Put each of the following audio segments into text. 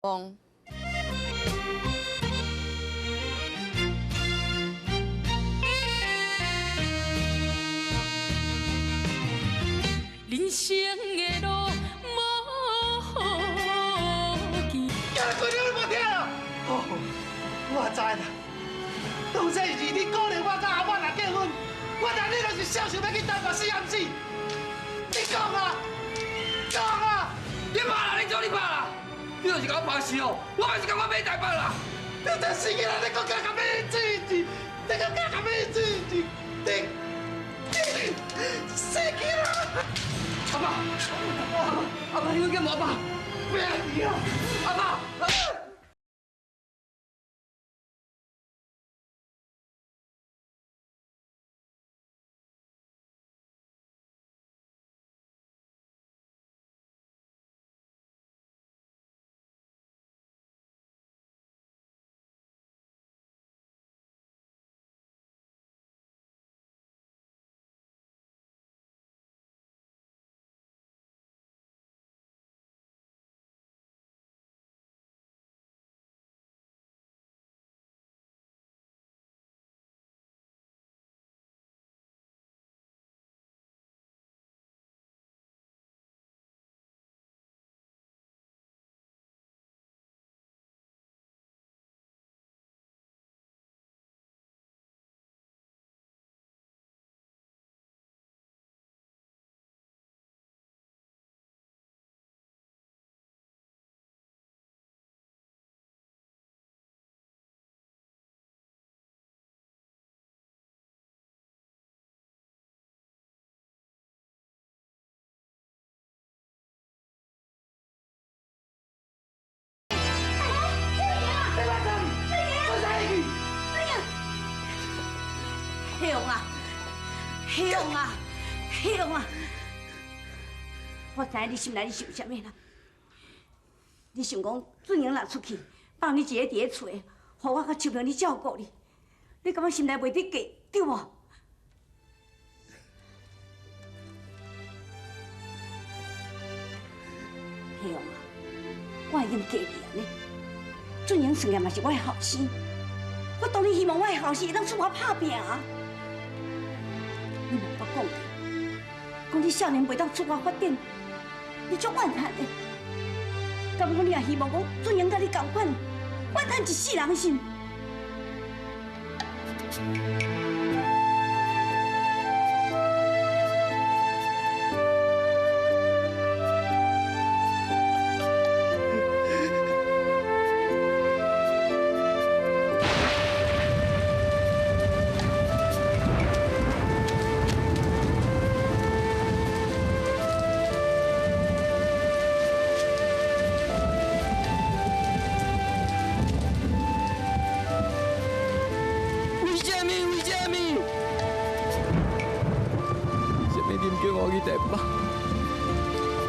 风。人生的路无见。叫你几日你无听啊？哦，我知啦。当初是你鼓励我甲阿妈来结婚，我当你就是小想要去台北死暗死。你讲啊，讲啊！你拍啦，你做你拍啦！你就是甲我拍死哦，我嘛是甲我买台北啦。你这死囡仔，你搁敢甲买子子？你搁敢甲买子子？你死囡仔！阿爸，阿爸，你要干嘛？阿爸，不要你啊！阿爸。雄啊，雄啊！我知影你心内你想啥物啦？你想讲准英若出去，放你一个伫咧厝，互我甲秋萍你照顾你，你感觉心内袂得过，对无？雄啊，我已经嫁你啊呢。准英算也嘛是我的后生，我当然希望我的后生会当出我打拼啊！ 你莫捌讲的，讲你少年袂当出外发展，你足怨叹的。敢不过你也希望讲准英甲你同款，怨叹一世人心。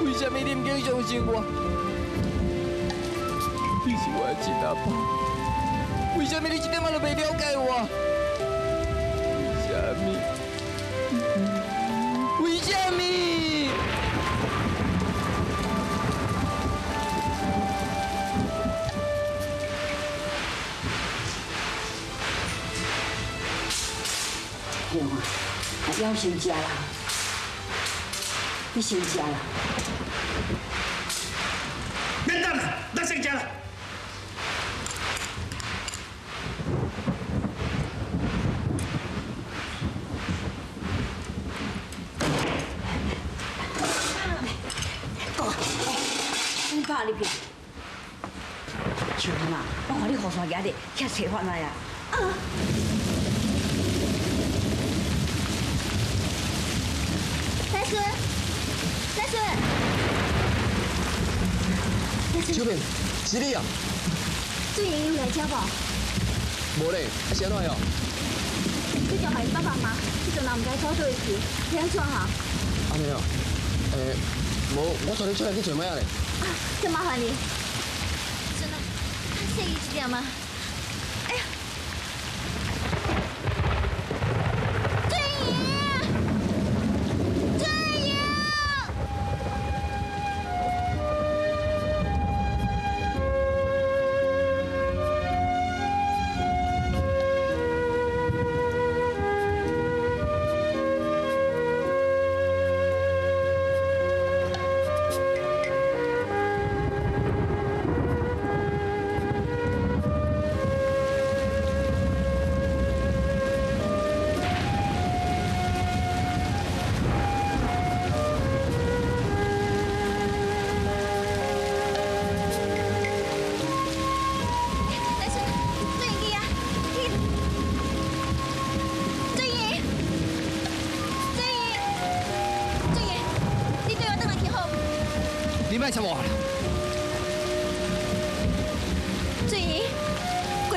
为什么你唔肯相信我？你是我的亲阿爸，为什么你一点仔都袂了解我？为什么？雄啊，要先食啦，你先食啦。 免等啦，咱先食啦。哥，你爸你别。秋萍啊，我看你雨伞夹的，遐找法来啊。啊！来孙，来孙。 秋萍，是你啊？准英有来家无？无咧，是安怎样？你叫埋爸爸妈，你阵人唔该走对去，听安怎哈？安尼啊？无，我带你出来去找咩啊咧？啊，真麻烦你。真的，谢意一点吗？哎呀！准英，准英。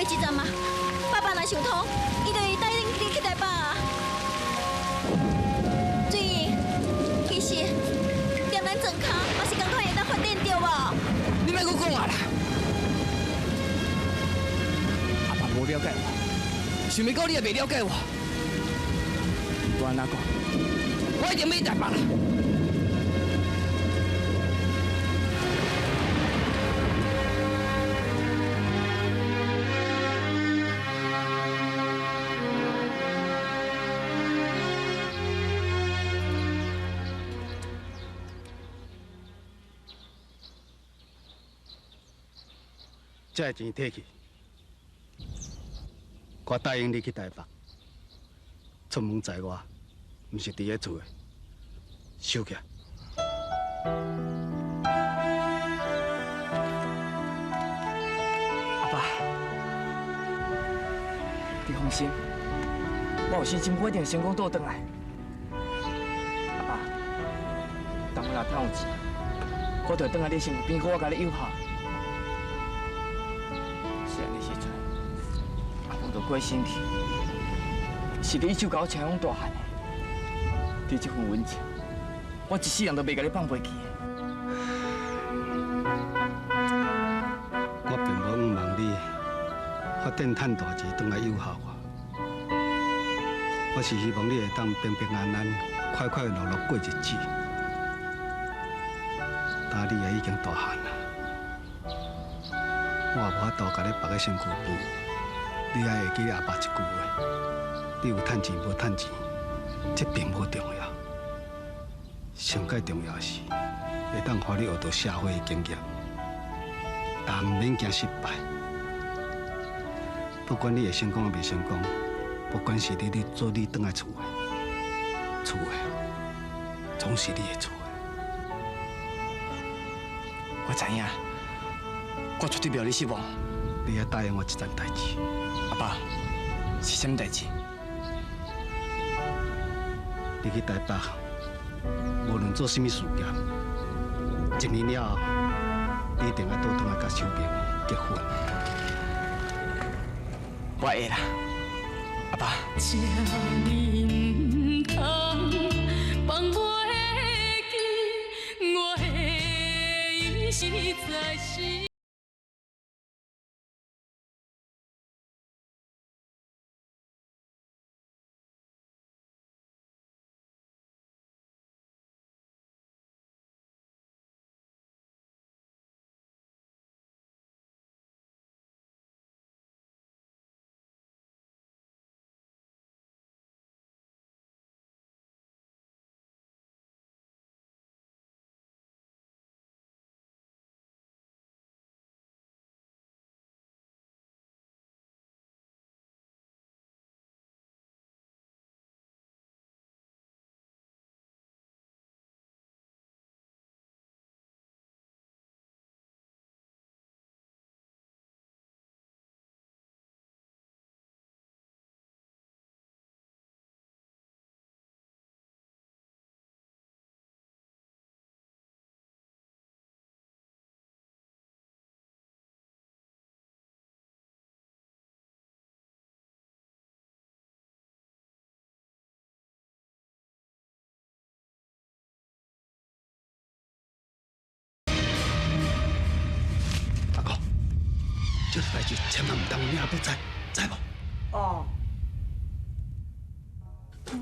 一站嘛。爸爸若想通，伊就会带恁去台北啊。俊英，其实踮咱庄脚嘛是同款会当发展对无？你莫搁讲我啦！阿爸无了解我，想要到你也袂了解我。不安怎讲，我一定要台北啦！ 这个钱摕去，我答应你去台北。出门在外，毋是伫咧厝的，收起来。阿爸，你放心，我有信心，我一定成功倒转来。阿爸，当我若趁有钱，我就倒来你身边，我甲你友好。 是安尼时阵，阿母就过身去，是你一手甲我请养大汉的。你这份恩情，我一世人都袂甲你放袂记的。我并无仰望你发展趁大钱，转来友好我。我是希望你会当平平安安、快快乐乐过日子。但你也已经大汉了。 我也无法度甲你绑在身躯边，你还会记阿爸一句话：你有趁钱无趁钱，这并无重要。上界重要的是，会当互你学到社会的经验，但毋免惊失败。不管你会成功或未成功，不管是你做你倒来厝的，厝的总是你的厝的。我知影。 我绝对不要你失望。你要答应我一件代志。阿爸，是什么代志？你去台北，无论做什么事业，1年了后，你一定要倒转来甲小明结婚。我会啦，阿爸。这年唔通放袂记，我的伊实在是。 这代志千万唔当你阿母知，知无？哦，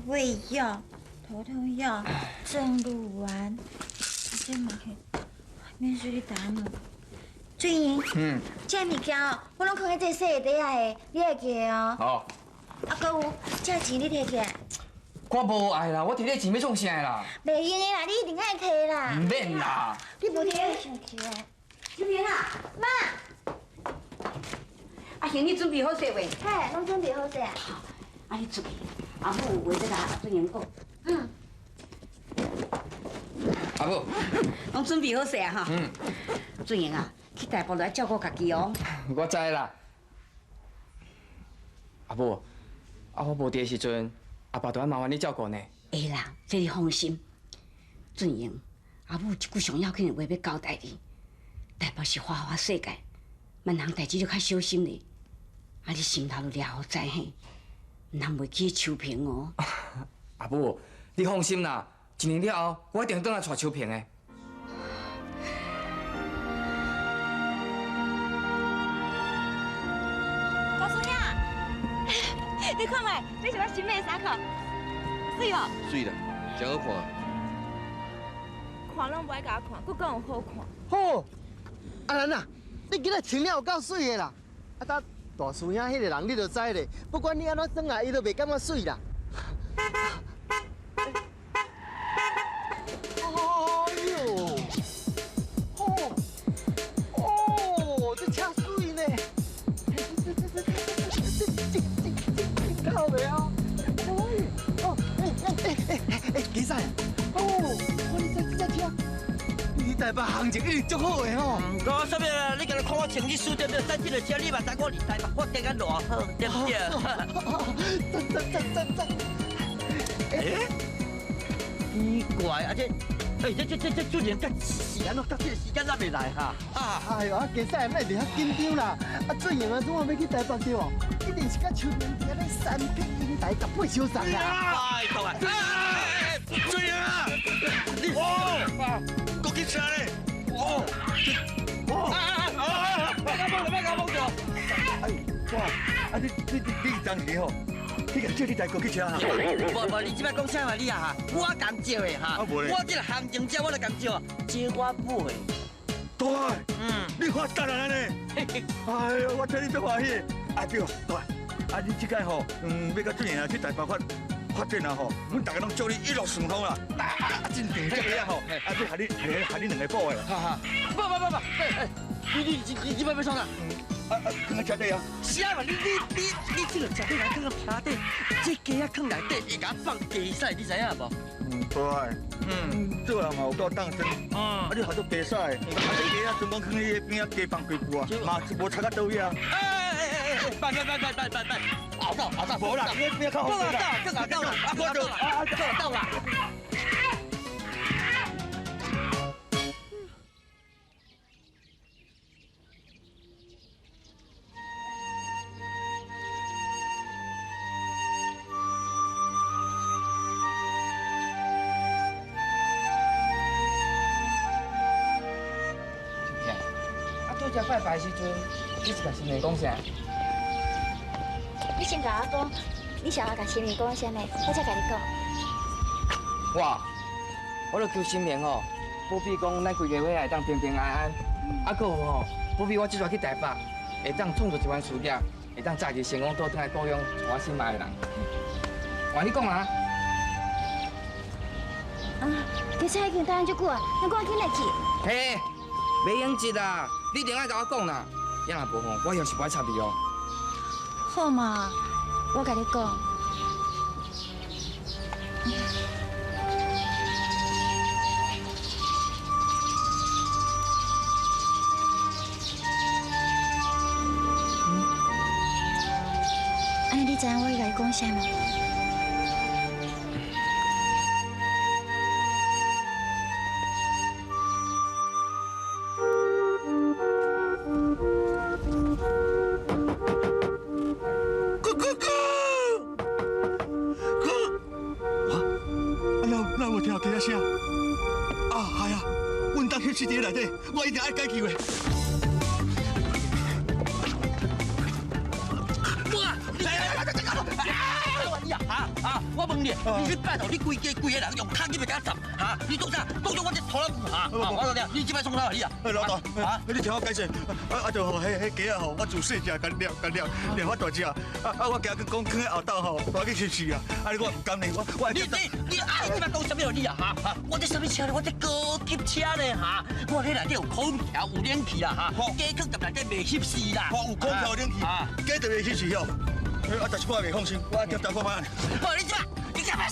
胃药、头痛药、正露丸，这嘛去免水你打嘛。俊英，这物件哦，我拢放喺这洗底下的，你会记得哦。好。啊，搁有，这钱你摕起来。我无爱啦，我摕你钱要创啥啦？袂用的啦，你一定爱摕啦。唔免啦。你无摕生气啊？小平啊，妈。 阿兄，你准备好势未？嘿，拢准备好势啊。好，啊你出去，阿母有话要甲阿俊英讲。嗯。阿母，拢准备好势啊哈。俊英啊，去大埔来照顾家己哦。我知啦。阿母，啊我无伫的时阵，阿爸都要麻烦你照顾呢。会啦，这你放心。俊英，阿母有一句上要紧的话要交代你。台北是花花世界，万人代志要较小心咧。你心头就了知嘿，唔通袂记秋萍哦。阿母，你放心啦，1年了后，我一定回来带秋萍的。高淑雅，你看卖，这是我新买的衫裤，水哦。水啦，真好看。看拢不爱甲我看，佫讲有好看。好，阿兰啊，你今日穿了有够水的啦！啊，搭大叔兄迄个人你就知咧，不管你安怎转来，伊都袂感觉水啦。哎呦，哦，这车水呢！这靠袂啊！其实哦，我你坐这车。你台北行情一直足好的吼。我啥物啊？你今日看我穿这输对不对？等这个车，你嘛知我离台北发展啊偌好，对不对？哎，奇怪啊这，这主任甲是安怎？到这个时间还未来哈？哎呦，其实莫伫遐紧张啦。啊，最近啊，总要去台北对哦，一定是甲秋明姐咧3匹英台18小时啦。拜托啊！水啊！你国际车咧！别搞梦着！哎，哇！啊你当时吼，你个叫你台国际车哈？无，你即摆讲啥话你啊？我敢招的哈！我这个行情车我都敢招，招我买。对，你发达了呢！哎呦，我替你足欢喜。啊对，对，啊你即届吼，要甲最近啊去台北发展啊吼，阮大家拢祝你一路顺风啦！啊，真定这个吼，啊，要喊你2个补的。哈哈，不，你即摆要创啥？放在车底啊！是啊嘛，你这个车底来放到车底，这鸡仔放内底会甲放鸡屎，你知影无？对，做人嘛有够当真。啊，你学做鸡屎，啊，你鸡仔专门放喺边仔鸡放几句啊，嘛是无差到倒位啊。拜，熬到，无啦，你靠后面啦，到啦，到啦。食拜拜时阵，你是甲新年讲啥？你先甲我讲，你想要甲新年讲啥物，我才甲你讲。我著求新年吼，保庇讲咱规家伙会当平平安安，啊，搁有吼，保庇我即阵去台北，会当创造一番事业，会当早日成功倒转来雇佣我心爱的人。换你讲啊？其实已经等安足久啊，咱赶紧来去。嘿，袂用急啦，你一定爱甲我讲啦，要若无吼，我以后是不爱插你哦。好嘛，我甲你讲。安尼你知影我要甲你讲啥吗？是伫内底，我一定爱解救的。我问你，你拜托你规家人用脚去袂敢站哈？你做啥？当作我这拖拉骨哈？我讲你，你即摆创啥你啊？老大，你听我解释，就吼，迄鸡啊吼，我自细只干抓法大只我惊佢讲喺后斗吼，我去试试啊！你我唔甘呢，我你咪讲啥物你啊哈？我这啥物车咧？我这高级车咧哈！我迄内底有空调、有冷气啦哈，鸡壳在内底袂吸湿啦。有空调、冷气，鸡就袂吸湿哦。但是我袂放心，我调看卖。你干嘛？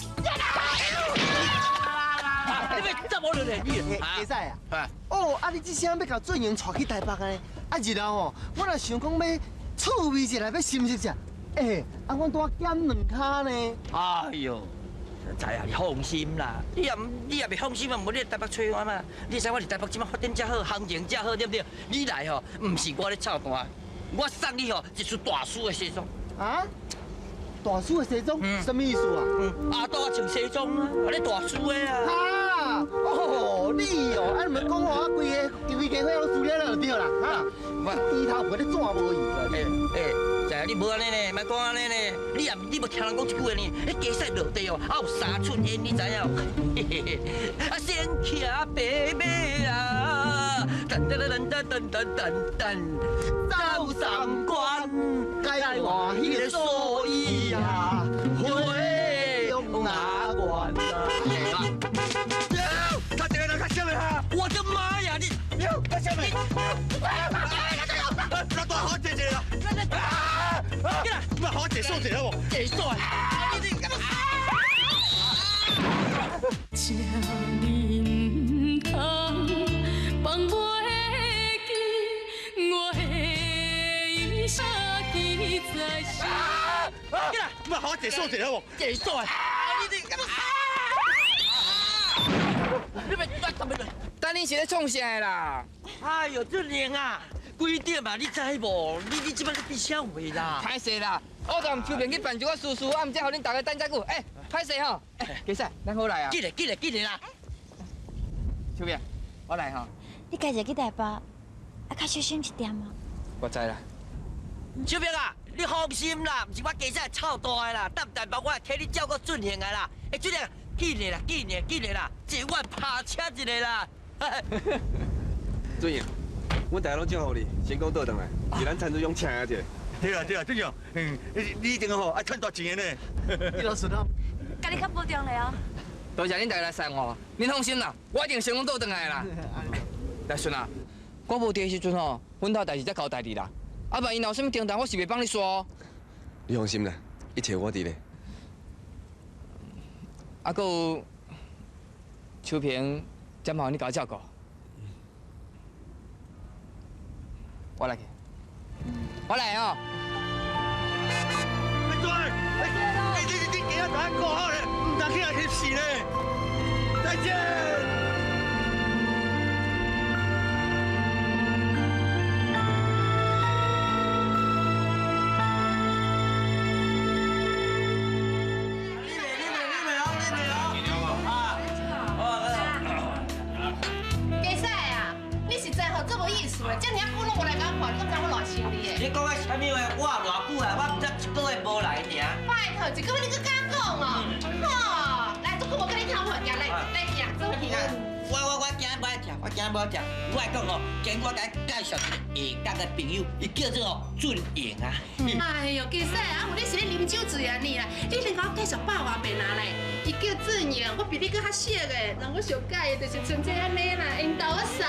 你别这么热你会使啊？哦，你这声要甲最英带去台北呢？日后吼，我若想讲要趣味一下，要心实下，我多减2骹呢。哎呦，知啊，你放心啦，你也袂放心啊，无你来台北找我嘛？你知我伫台北即摆发展遮好，行情遮好，对不对？你来吼，唔是我咧操蛋，我送你哦一束大叔的西装。啊？大叔的西装，什么意思啊？阿多穿西装啊，你大叔的啊。啊！哦，你哦，啊，你们讲我规个家伙都输了就对啦，哈！低头陪你怎无意思？在你无安尼呢，莫讲安尼呢。你无听人讲一句话呢？你家驶落地哦，还有3寸烟，你知影？啊，先骑白马啊，噔噔噔噔噔噔噔噔，走三关，该换迄个所以啊，回用哪关啊？他这个人干什么哈？我的妈呀！你干什么？那多好姐姐啊！那好姐送姐了不？结束啊！请你唔通放我记，我的啥记在心。那好姐送姐了不？结束啊！你别断什么了？等你是咧创啥啦？哎呦，俊玲啊，几点啊？你知无？你即摆咧比啥话啦？歹势啦，我甲邱平去办一个事，啊，毋则互恁大家等遮久。歹势吼，其实咱好来啊。记咧啦！邱平，我来吼。你家己去台北，啊，较小心一点啊。我知啦。小平啊，你放心啦，毋是我家姐臭大的啦，等台北我会替你照顾俊玲的啦。俊玲，记咧啦，一碗拍车一个啦。俊英，阮大家拢祝福你，成功倒转来，是咱参主用请下者。对啊，俊英，你一定吼爱赚大钱的呢。你老顺啊！家己较保重咧哦。多谢恁大家来送我，恁放心啦，我一定成功倒转来啦。来顺啊，我无伫的时阵吼，阮头代志才交代你啦。啊，万一若有啥物重大，我是袂帮你说哦。你放心啦，一切我伫咧。啊，搁有秋萍，真麻烦你甲我照顾。我来去，我来哦。你给他打过好咧，唔当去人翕死咧。再见。这尔久拢无来甲我看，你敢知我偌想你的？你讲个啥物话？我偌久啊，我不才1个月无来尔。拜托，1个月你搁敢讲哦？吼，来，这久无跟你讨饭，来行，做去啦。我今日无爱听，我爱讲哦，今我甲你介绍一个下角的朋友，伊叫做哦俊英啊。哎呦，其实啊，有你是咧啉酒醉啊你啦，你能甲我介绍百外遍啊嘞？伊叫俊英，我比你搁较熟的，人我上介意就是像这安尼啦，因兜个啥？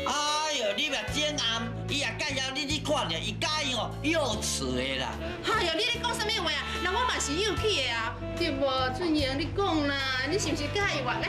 哎呦，你若真暗，伊也介绍你看咧，伊介意哦幼稚的啦。哎呦，你咧讲啥物话啊？那我嘛是幼气的啊，对无？俊英，你讲啦，你是不是介意我咧？